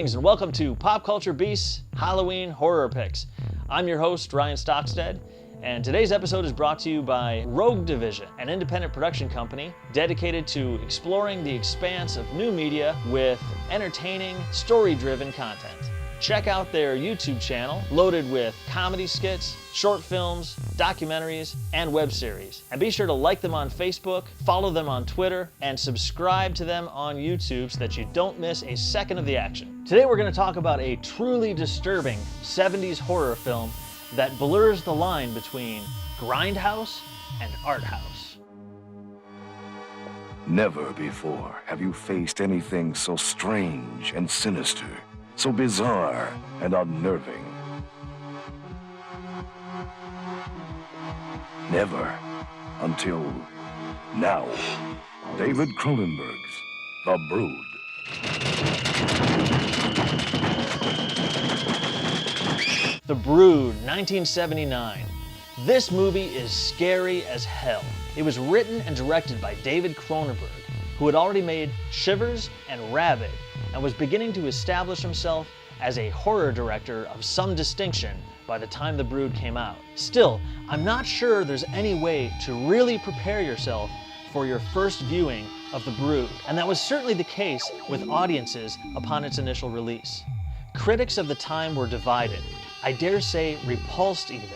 Greetings and welcome to Pop Culture Beast's Halloween Horror Picks. I'm your host, Ryan Stockstead, and today's episode is brought to you by Rogue Division, an independent production company dedicated to exploring the expanse of new media with entertaining, story-driven content. Check out their YouTube channel, loaded with comedy skits, short films, documentaries, and web series. And be sure to like them on Facebook, follow them on Twitter, and subscribe to them on YouTube so that you don't miss a second of the action. Today we're going to talk about a truly disturbing 70s horror film that blurs the line between grindhouse and art house. Never before have you faced anything so strange and sinister, so bizarre and unnerving. Never until now. David Cronenberg's The Brood. The Brood, 1979. This movie is scary as hell. It was written and directed by David Cronenberg, who had already made Shivers and Rabid, and was beginning to establish himself as a horror director of some distinction by the time The Brood came out. Still, I'm not sure there's any way to really prepare yourself for your first viewing of The Brood, and that was certainly the case with audiences upon its initial release. Critics of the time were divided, I dare say repulsed even,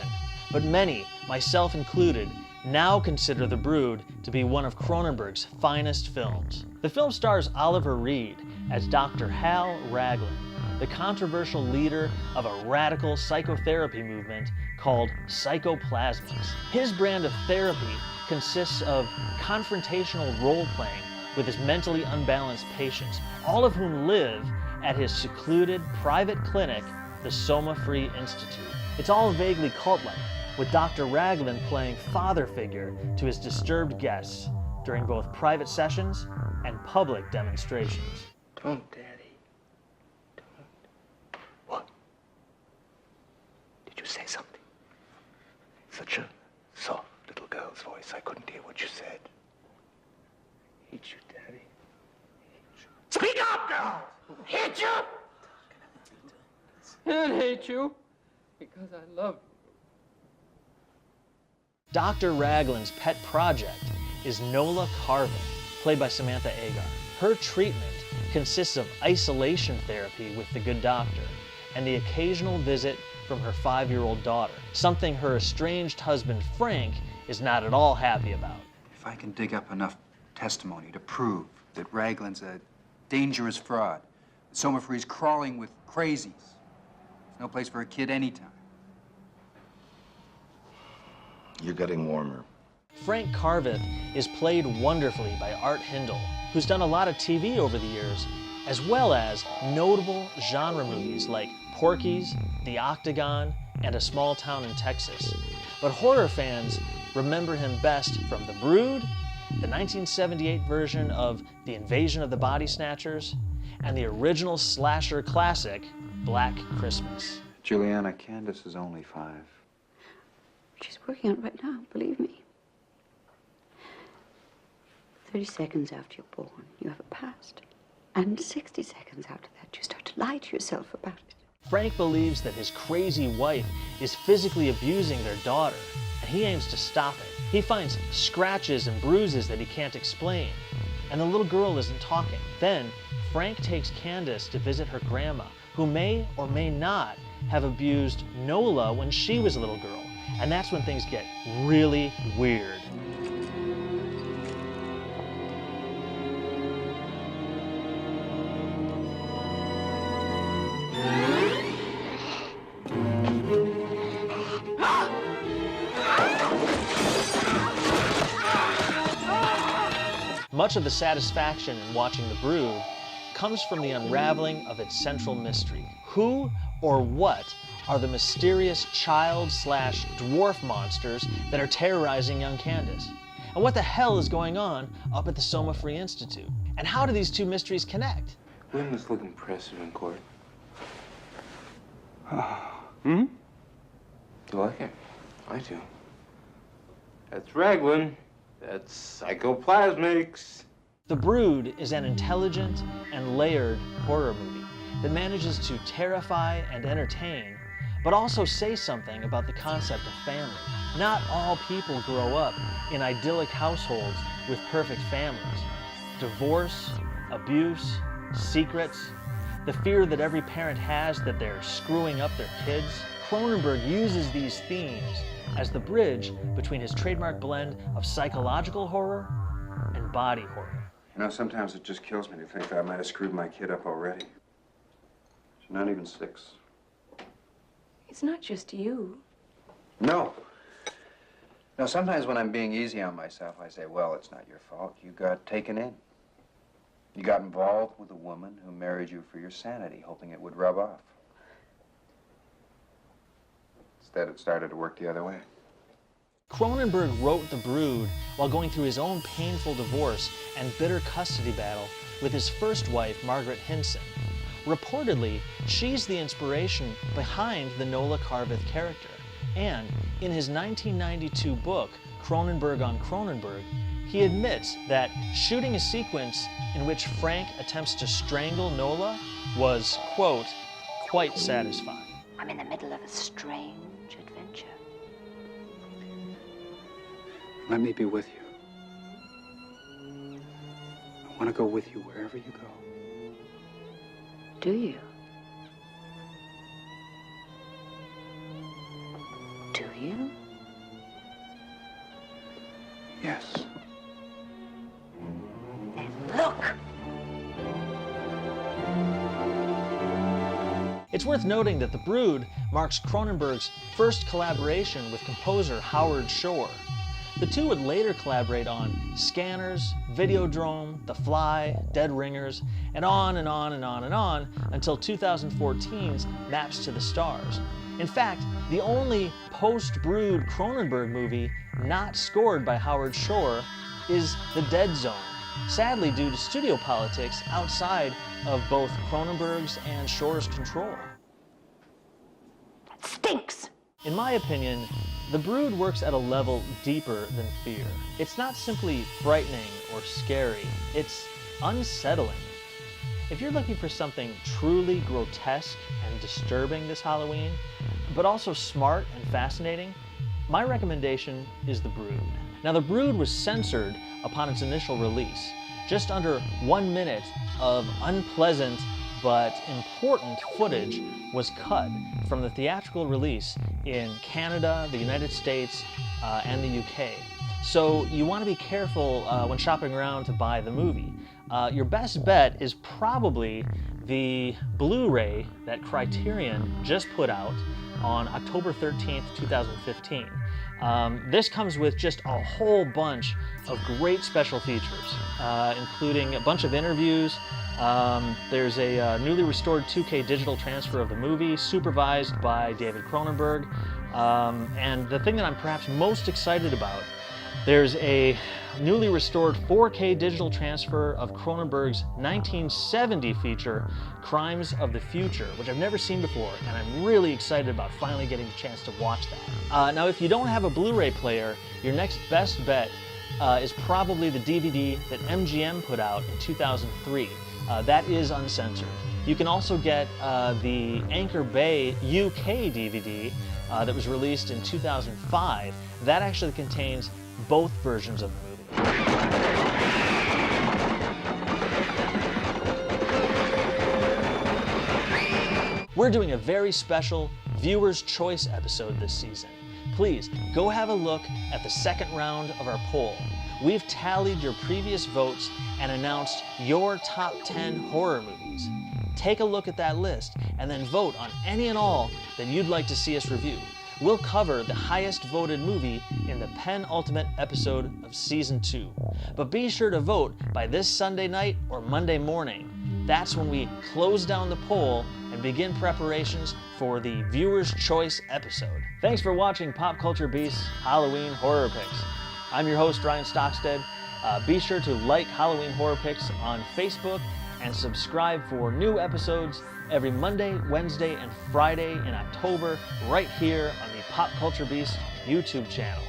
but many, myself included, now consider The Brood to be one of Cronenberg's finest films. The film stars Oliver Reed as Dr. Hal Raglan, the controversial leader of a radical psychotherapy movement called psychoplasmics. His brand of therapy consists of confrontational role-playing with his mentally unbalanced patients, all of whom live at his secluded private clinic, the Soma Free Institute. It's all vaguely cult-like, with Dr. Raglan playing father figure to his disturbed guests during both private sessions and public demonstrations. Don't, Daddy. Don't. What? Did you say something? Such a soft little girl's voice. I couldn't hear what you said. Hate you, Daddy. Speak up, girl! Hate you! I don't hate you because I love you. Dr. Raglan's pet project is Nola Carvin, played by Samantha Eggar. Her treatment consists of isolation therapy with the good doctor and the occasional visit from her 5-year-old daughter, something her estranged husband Frank is not at all happy about. If I can dig up enough testimony to prove that Raglan's a dangerous fraud, that Soma Free's crawling with crazies, there's no place for a kid anytime. You're getting warmer. Frank Carvin is played wonderfully by Art Hindle, who's done a lot of TV over the years, as well as notable genre movies like Porky's, The Octagon, and A Small Town in Texas. But horror fans remember him best from The Brood, the 1978 version of The Invasion of the Body Snatchers, and the original slasher classic, Black Christmas. Juliana, Candace is only 5. She's working on it right now, believe me. 30 seconds after you're born, you have a past. And 60 seconds after that, you start to lie to yourself about it. Frank believes that his crazy wife is physically abusing their daughter, and he aims to stop it. He finds scratches and bruises that he can't explain, and the little girl isn't talking. Then, Frank takes Candace to visit her grandma, who may or may not have abused Nola when she was a little girl. And that's when things get really weird. Much of the satisfaction in watching The Brood comes from the unraveling of its central mystery. Who or what are the mysterious child/dwarf monsters that are terrorizing young Candace? And what the hell is going on up at the Soma Free Institute? And how do these two mysteries connect? Women look impressive in court. Hmm? You like it? I do. That's Raglan. That's psychoplasmics. The Brood is an intelligent and layered horror movie, that manages to terrify and entertain, but also say something about the concept of family. Not all people grow up in idyllic households with perfect families. Divorce, abuse, secrets, the fear that every parent has that they're screwing up their kids. Cronenberg uses these themes as the bridge between his trademark blend of psychological horror and body horror. You know, sometimes it just kills me to think that I might have screwed my kid up already. She's not even 6. It's not just you. No. No, sometimes when I'm being easy on myself, I say, well, it's not your fault. You got taken in. You got involved with a woman who married you for your sanity, hoping it would rub off. Instead, it started to work the other way. Cronenberg wrote The Brood while going through his own painful divorce and bitter custody battle with his first wife, Margaret Hinson. Reportedly, she's the inspiration behind the Nola Carveth character. And in his 1992 book, Cronenberg on Cronenberg, he admits that shooting a sequence in which Frank attempts to strangle Nola was, quote, quite satisfying. I'm in the middle of a strange adventure. Let me be with you. I want to go with you wherever you go. Do you? Do you? Yes. Then look! It's worth noting that The Brood marks Cronenberg's first collaboration with composer Howard Shore. The two would later collaborate on Scanners, Videodrome, The Fly, Dead Ringers, and on and on and on and on until 2014's Maps to the Stars. In fact, the only post-Brood Cronenberg movie not scored by Howard Shore is The Dead Zone, sadly due to studio politics outside of both Cronenberg's and Shore's control. That stinks! In my opinion, The Brood works at a level deeper than fear. It's not simply frightening or scary, it's unsettling. If you're looking for something truly grotesque and disturbing this Halloween, but also smart and fascinating, my recommendation is The Brood. Now, The Brood was censored upon its initial release. Just under 1 minute of unpleasant but important footage was cut from the theatrical release in Canada, the United States, and the UK. So you want to be careful when shopping around to buy the movie. Your best bet is probably the Blu-ray that Criterion just put out on October 13th, 2015. This comes with just a whole bunch of great special features, including a bunch of interviews. There's a newly restored 2K digital transfer of the movie, supervised by David Cronenberg. And the thing that I'm perhaps most excited about, there's a newly restored 4K digital transfer of Cronenberg's 1970 feature, Crimes of the Future, which I've never seen before, and I'm really excited about finally getting the chance to watch that. Now, if you don't have a Blu-ray player, your next best bet is probably the DVD that MGM put out in 2003. That is uncensored. You can also get the Anchor Bay UK DVD that was released in 2005. That actually contains both versions of the movie. We're doing a very special Viewer's Choice episode this season. Please go have a look at the second round of our poll. We've tallied your previous votes and announced your top 10 horror movies. Take a look at that list and then vote on any and all that you'd like to see us review. We'll cover the highest voted movie in the penultimate episode of Season 2. But be sure to vote by this Sunday night or Monday morning. That's when we close down the poll and begin preparations for the Viewer's Choice episode. Thanks for watching Pop Culture Beast's Halloween Horror Picks. I'm your host, Ryan Stockstead. Be sure to like Halloween Horror Picks on Facebook and subscribe for new episodes every Monday, Wednesday, and Friday in October, right here on the Pop Culture Beast YouTube channel.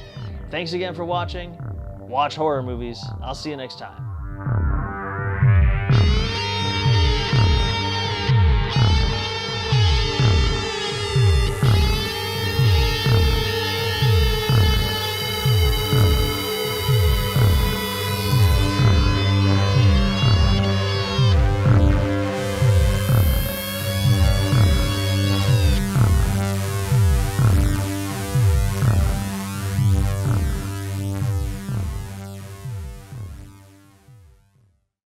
Thanks again for watching. Watch horror movies. I'll see you next time.